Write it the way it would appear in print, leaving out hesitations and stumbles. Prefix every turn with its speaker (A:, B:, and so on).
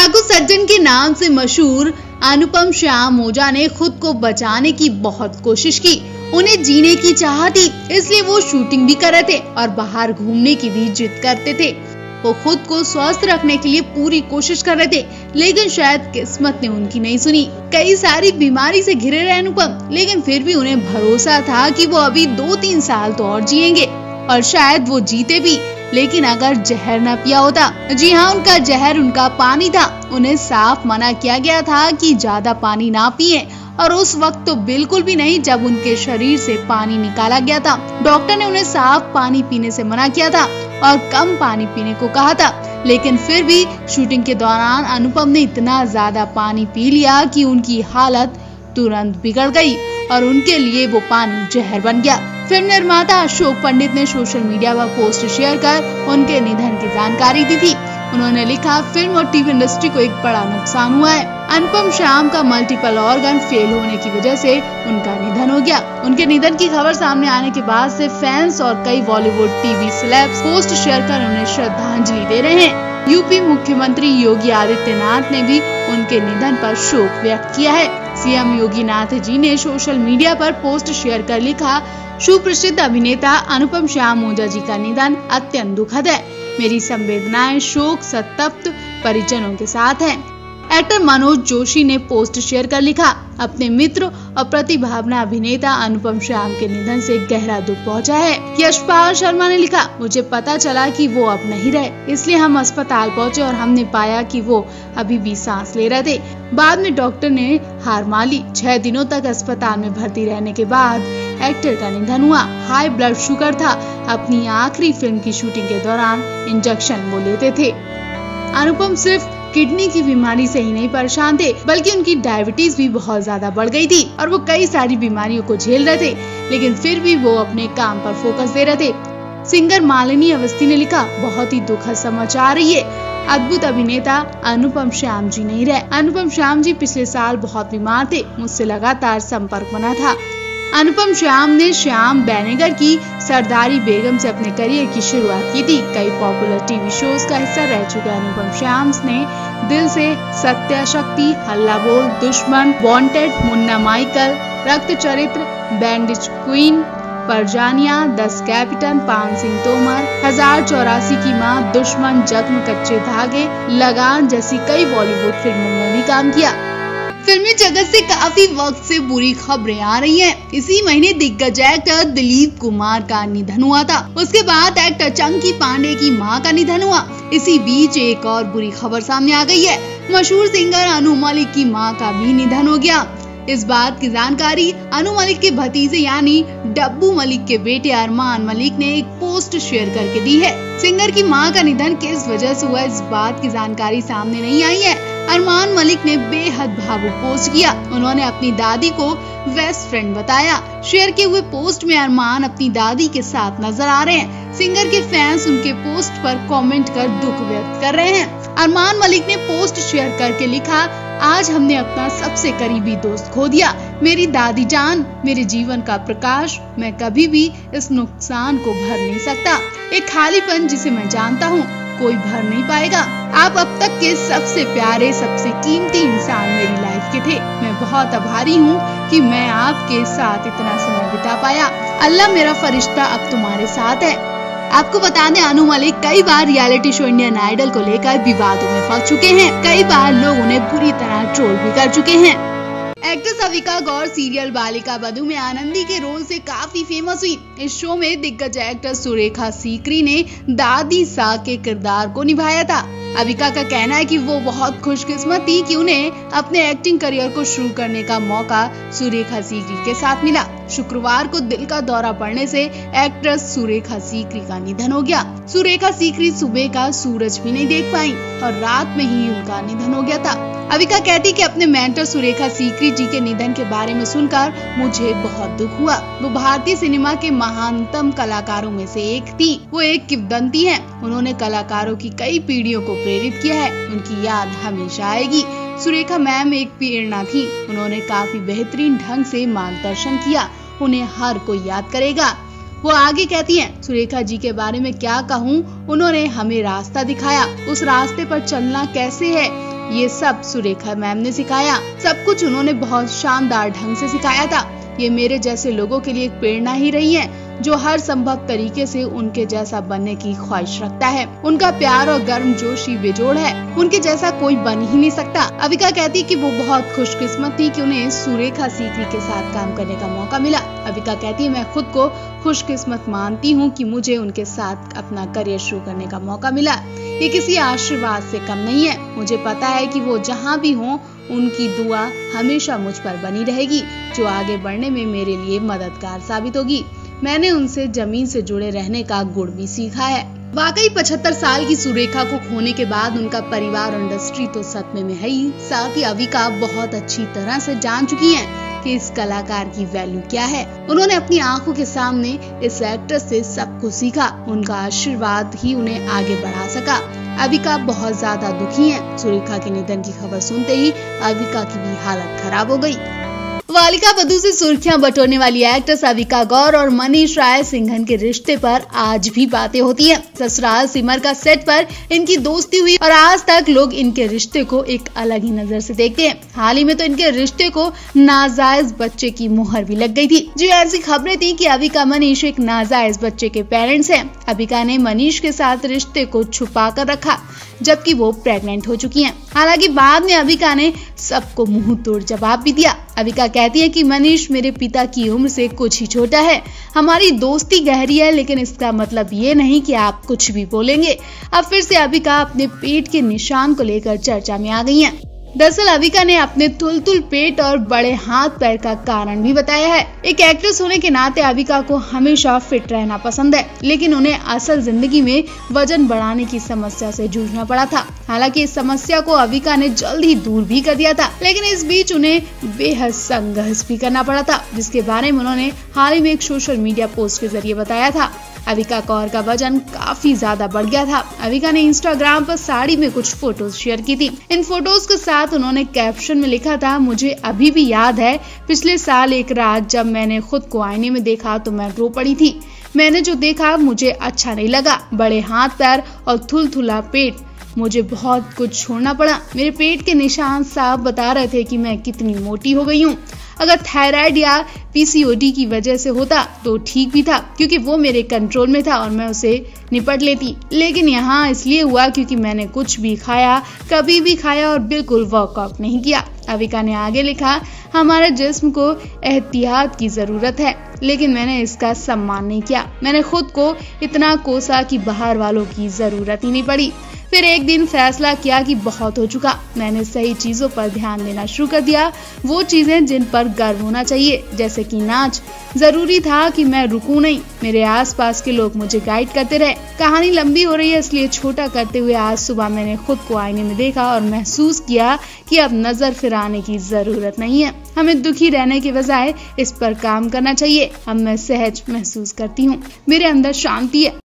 A: ठाकुर सज्जन के नाम से मशहूर अनुपम श्याम ओझा ने खुद को बचाने की बहुत कोशिश की। उन्हें जीने की चाह थी, इसलिए वो शूटिंग भी कर रहे थे और बाहर घूमने की भी जिद करते थे। वो खुद को स्वस्थ रखने के लिए पूरी कोशिश कर रहे थे, लेकिन शायद किस्मत ने उनकी नहीं सुनी। कई सारी बीमारी से घिरे रहे अनुपम, लेकिन फिर भी उन्हें भरोसा था कि वो अभी 2-3 साल तो और जिएंगे और शायद वो जीते भी, लेकिन अगर जहर न पिया होता। जी हाँ, उनका जहर उनका पानी था। उन्हें साफ मना किया गया था कि ज्यादा पानी ना पिए, और उस वक्त तो बिल्कुल भी नहीं जब उनके शरीर से पानी निकाला गया था। डॉक्टर ने उन्हें साफ पानी पीने से मना किया था और कम पानी पीने को कहा था, लेकिन फिर भी शूटिंग के दौरान अनुपम ने इतना ज्यादा पानी पी लिया कि उनकी हालत तुरंत बिगड़ गई और उनके लिए वो पानी जहर बन गया। फिल्म निर्माता अशोक पंडित ने सोशल मीडिया पर पोस्ट शेयर कर उनके निधन की जानकारी दी थी। उन्होंने लिखा, फिल्म और टीवी इंडस्ट्री को एक बड़ा नुकसान हुआ है। अनुपम श्याम का मल्टीपल ऑर्गन फेल होने की वजह से उनका निधन हो गया। उनके निधन की खबर सामने आने के बाद से फैंस और कई Bollywood TV celebs post share कर उन्हें श्रद्धांजलि दे रहे हैं। यूपी मुख्यमंत्री योगी आदित्यनाथ ने भी उनके निधन पर शोक व्यक्त किया है। सीएम योगी नाथ जी ने सोशल मीडिया पर पोस्ट शेयर कर लिखा, सुप्रसिद्ध अभिनेता अनुपम श्याम ओझा जी का निधन अत्यंत दुखद है। मेरी संवेदनाएं शोक संतप्त परिजनों के साथ हैं। एक्टर मनोज जोशी ने पोस्ट शेयर कर लिखा, अपने मित्र और प्रतिभावान अभिनेता अनुपम श्याम के निधन से गहरा दुख पहुंचा है। यशपाल शर्मा ने लिखा, मुझे पता चला कि वो अब नहीं रहे, इसलिए हम अस्पताल पहुंचे और हमने पाया कि वो अभी भी सांस ले रहे थे। बाद में डॉक्टर ने हार मान ली। 6 दिनों तक अस्पताल में भर्ती रहने के बाद एक्टर का निधन हुआ। हाई ब्लड शुगर था। अपनी आखिरी फिल्म की शूटिंग के दौरान इंजेक्शन वो लेते थे। अनुपम सिर्फ किडनी की बीमारी से ही नहीं परेशान थे, बल्कि उनकी डायबिटीज भी बहुत ज्यादा बढ़ गई थी और वो कई सारी बीमारियों को झेल रहे थे, लेकिन फिर भी वो अपने काम पर फोकस दे रहे थे। सिंगर मालिनी अवस्थी ने लिखा, बहुत ही दुखद समाचार है ये। अद्भुत अभिनेता अनुपम श्याम जी नहीं रहे। अनुपम श्याम जी पिछले साल बहुत बीमार थे, मुझसे लगातार संपर्क बना था। अनुपम श्याम ने श्याम बेनेगल की सरदारी बेगम से अपने करियर की शुरुआत की थी। कई पॉपुलर टीवी शोज का हिस्सा रह चुके अनुपम श्याम ने दिल से, सत्या शक्ति, हल्ला बोल, दुश्मन, वांटेड, मुन्ना माइकल, रक्त चरित्र, बैंडेज क्वीन, परजानिया, 10 कैपिटन, पान सिंह तोमर, 1084 की मां, दुश्मन, जख्म, कच्चे धागे, लगान जैसी कई बॉलीवुड फिल्मों में भी काम किया। फिल्मी जगत से काफी वक्त से बुरी खबरें आ रही हैं। इसी महीने दिग्गज एक्टर दिलीप कुमार का निधन हुआ था। उसके बाद एक्टर चंकी पांडे की मां का निधन हुआ। इसी बीच एक और बुरी खबर सामने आ गई है। मशहूर सिंगर अनु मलिक की मां का भी निधन हो गया। इस बात की जानकारी अनु मलिक के भतीजे यानी डब्बू मलिक के बेटे अरमान मलिक ने एक पोस्ट शेयर करके दी है। सिंगर की मां का निधन किस वजह से हुआ, इस बात की जानकारी सामने नहीं आई है। अरमान मलिक ने बेहद भावुक पोस्ट किया। उन्होंने अपनी दादी को बेस्ट फ्रेंड बताया। शेयर किए हुए पोस्ट में अरमान अपनी दादी के साथ नजर आ रहे हैं। सिंगर के फैंस उनके पोस्ट पर कमेंट कर दुख व्यक्त कर रहे हैं। अरमान मलिक ने पोस्ट शेयर करके लिखा, आज हमने अपना सबसे करीबी दोस्त खो दिया। मेरी दादी जान, मेरे जीवन का प्रकाश। मैं कभी भी इस नुकसान को भर नहीं सकता। एक खालीपन जिसे मैं जानता हूँ कोई भर नहीं पाएगा। आप अब तक के सबसे प्यारे, सबसे कीमती इंसान मेरी लाइफ के थे। मैं बहुत आभारी हूँ कि मैं आपके साथ इतना समय बिता पाया। अल्लाह मेरा फरिश्ता अब तुम्हारे साथ है। आपको बता दें, अनु मलिक कई बार रियलिटी शो इंडियन आइडल को लेकर विवादों में फंस चुके हैं। कई बार लोग उन्हें बुरी तरह ट्रोल भी कर चुके हैं। एक्ट्रेस अविका गौर सीरियल बालिका बधू में आनंदी के रोल से काफी फेमस हुई। इस शो में दिग्गज एक्टर सुरेखा सीकरी ने दादी सा के किरदार को निभाया था। अविका का कहना है कि वो बहुत खुशकिस्मत थी कि उन्हें अपने एक्टिंग करियर को शुरू करने का मौका सुरेखा सीकरी के साथ मिला। शुक्रवार को दिल का दौरा पड़ने से एक्ट्रेस सुरेखा सीकरी का निधन हो गया। सुरेखा सीकरी सुबह का सूरज भी नहीं देख पाई और रात में ही उनका निधन हो गया था। अविका कहती कि अपने मेंटर सुरेखा सीकरी जी के निधन के बारे में सुनकर मुझे बहुत दुख हुआ। वो भारतीय सिनेमा के महानतम कलाकारों में से एक थी। वो एक किंवदंती हैं। उन्होंने कलाकारों की कई पीढ़ियों को प्रेरित किया है। उनकी याद हमेशा आएगी। सुरेखा मैम एक प्रेरणा थी। उन्होंने काफी बेहतरीन ढंग से मार्गदर्शन किया। उन्हें हर कोई याद करेगा। वो आगे कहती हैं, सुरेखा जी के बारे में क्या कहूँ, उन्होंने हमें रास्ता दिखाया। उस रास्ते पर चलना कैसे है ये सब सुरेखा मैम ने सिखाया। सब कुछ उन्होंने बहुत शानदार ढंग से सिखाया था। ये मेरे जैसे लोगों के लिए एक प्रेरणा ही रही है, जो हर संभव तरीके से उनके जैसा बनने की ख्वाहिश रखता है। उनका प्यार और गर्मजोशी बेजोड़ है, उनके जैसा कोई बन ही नहीं सकता। अविका कहती कि वो बहुत खुशकिस्मत थी कि उन्हें सुरेखा सीकरी के साथ काम करने का मौका मिला। अविका कहती है, मैं खुद को खुशकिस्मत मानती हूँ कि मुझे उनके साथ अपना करियर शुरू करने का मौका मिला। ये किसी आशीर्वाद से कम नहीं है। मुझे पता है कि वो जहाँ भी हों, उनकी दुआ हमेशा मुझ पर बनी रहेगी, जो आगे बढ़ने में मेरे लिए मददगार साबित होगी। मैंने उनसे जमीन से जुड़े रहने का गुण भी सीखा है। वाकई 75 साल की सुरेखा को खोने के बाद उनका परिवार और इंडस्ट्री तो सदमे में है ही, साथ ही अविका बहुत अच्छी तरह से जान चुकी हैं कि इस कलाकार की वैल्यू क्या है। उन्होंने अपनी आंखों के सामने इस एक्टर से सब कुछ सीखा। उनका आशीर्वाद ही उन्हें आगे बढ़ा सका। अविका बहुत ज्यादा दुखी हैं। सुरेखा के निधन की खबर सुनते ही अविका की भी हालत खराब हो गई। बालिका वधू से सुर्खियां बटोरने वाली एक्ट्रेस अविका गौर और मनीष राय सिंघन के रिश्ते पर आज भी बातें होती हैं। ससुराल सिमर का सेट पर इनकी दोस्ती हुई और आज तक लोग इनके रिश्ते को एक अलग ही नजर से देखते हैं। हाल ही में तो इनके रिश्ते को नाजायज बच्चे की मुहर भी लग गई थी। जी, ऐसी खबरें थी कि अविका मनीष एक नाजायज बच्चे के पेरेंट्स हैं। अविका ने मनीष के साथ रिश्ते को छुपा कर रखा, जबकि वो प्रेग्नेंट हो चुकी हैं। हालांकि बाद में अविका ने सबको मुंह तोड़ जवाब भी दिया। अविका कहती है कि मनीष मेरे पिता की उम्र से कुछ ही छोटा है। हमारी दोस्ती गहरी है, लेकिन इसका मतलब ये नहीं कि आप कुछ भी बोलेंगे। अब फिर से अविका अपने पेट के निशान को लेकर चर्चा में आ गई हैं। दरअसल अविका ने अपने तुलतुल पेट और बड़े हाथ पैर का कारण भी बताया है। एक एक्ट्रेस होने के नाते अविका को हमेशा फिट रहना पसंद है, लेकिन उन्हें असल जिंदगी में वजन बढ़ाने की समस्या से जूझना पड़ा था। हालांकि इस समस्या को अविका ने जल्द ही दूर भी कर दिया था, लेकिन इस बीच उन्हें बेहद संघर्ष भी करना पड़ा था, जिसके बारे में उन्होंने हाल ही में एक सोशल मीडिया पोस्ट के जरिए बताया था। अविका कौर का वजन काफी ज्यादा बढ़ गया था। अविका ने इंस्टाग्राम पर साड़ी में कुछ फोटोज शेयर की थी। इन फोटोज के साथ उन्होंने कैप्शन में लिखा था, मुझे अभी भी याद है पिछले साल एक रात जब मैंने खुद को आईने में देखा तो मैं रो पड़ी थी। मैंने जो देखा मुझे अच्छा नहीं लगा। बड़े हाथ पैर और थुलथुला पेट, मुझे बहुत कुछ छोड़ना पड़ा। मेरे पेट के निशान साफ बता रहे थे कि मैं कितनी मोटी हो गई हूँ। अगर थायराइड या पीसीओडी की वजह से होता तो ठीक भी था, क्योंकि वो मेरे कंट्रोल में था और मैं उसे निपट लेती। लेकिन यहाँ इसलिए हुआ क्योंकि मैंने कुछ भी खाया, कभी भी खाया और बिल्कुल वर्कआउट नहीं किया। अविका ने आगे लिखा, हमारे जिस्म को एहतियात की जरूरत है, लेकिन मैंने इसका सम्मान नहीं किया। मैंने खुद को इतना कोसा कि बाहर वालों की जरूरत ही नहीं पड़ी। फिर एक दिन फैसला किया कि बहुत हो चुका। मैंने सही चीजों पर ध्यान देना शुरू कर दिया, वो चीजें जिन पर गर्व होना चाहिए, जैसे कि नाच। जरूरी था कि मैं रुकूं नहीं। मेरे आसपास के लोग मुझे गाइड करते रहे। कहानी लंबी हो रही है, इसलिए छोटा करते हुए आज सुबह मैंने खुद को आईने में देखा और महसूस किया कि अब नजर फिराने की जरूरत नहीं है। हमें दुखी रहने के बजाय इस पर काम करना चाहिए। अब मैं सहज महसूस करती हूँ, मेरे अंदर शांति है।